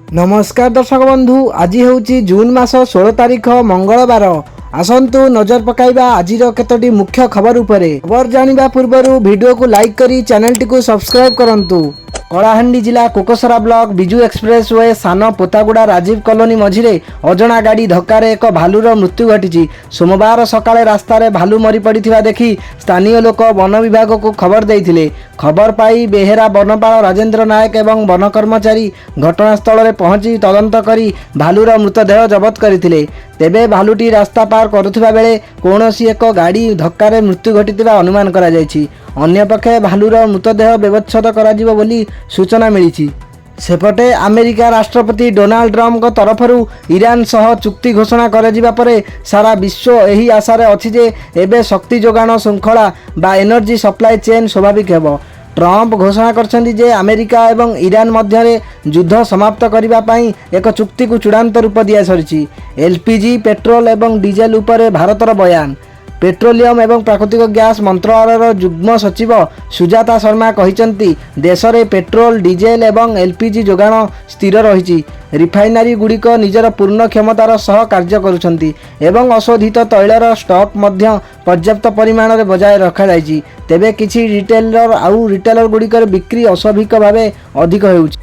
नमस्कार दर्शक बंधु, आज हूँ जून मास 16 तारीख मंगलवार। आसतु नजर पकाइबा आज केतोटी मुख्य खबर उपरे। खबर जानिबा पूर्वरु वीडियो को लाइक करी चैनल टी सब्सक्राइब करंतु। कलाहांडी जिला कोकसरा ब्लॉक बिजू एक्सप्रेस वे सान पोतागुड़ा राजीव कॉलोनी मझिरे अजणा गाड़ी धक्कार एक भालुर मृत्यु घटी। सोमवार सकाळे रास्तार भालू मरी पड़ा देखि स्थानीय लोक वन विभाग को खबर देइथिले। खबर पाई बेहेरा वनपाल राजेंद्र नायक एवं वन कर्मचारी घटनास्थल में पहुंची तदंत करी भालुर मृतदेह जबत करथिले। तेबे भालुटी रास्ता पार करुथिबा बेले कौनसी एक गाड़ी धक्कार मृत्यु घटिथिबा अनुमान करा जायछि। अन्यपक्षे भालुर मृतदेह व्यवच्छेद कराजिबो बोली सूचना मिली। सेपटे अमेरिका राष्ट्रपति डोनाल्ड ट्रम्प तरफरु ईरान सह चुक्ति घोषणा कराजिबा परे सारा विश्व एही आशारे अछि जे एबे शक्ति जोगाण श्रृंखला बा एनर्जी सप्लाई चेन स्वाभाविक हेबो। ट्रम्प घोषणा करछन्ती जे अमेरिका एवं ईरान मध्य युद्ध समाप्त करने पाई एक चुक्ति को चूड़ांत रूप दिया सरिछि। एलपीजी पेट्रोल एवं डीजेल उपरे भारतर बयान। पेट्रोलियम एवं प्राकृतिक गैस मंत्रालय युग्म सचिव सुजाता शर्मा कहिसंती देश में पेट्रोल डीजेल एवं एलपीजी जोगाण स्थिर रही। रिफाइनारी गुड़िक निजर पूर्ण क्षमतार सह कार्य करुछंती एवं अशोधित तैलर स्टॉक मध्य पर्याप्त परिमाण में बजाय रखा जायछि। तेबे किछि रिटेलर गुड़िकर बिक्री अस्वाभाविक भाव अधिक होउछि।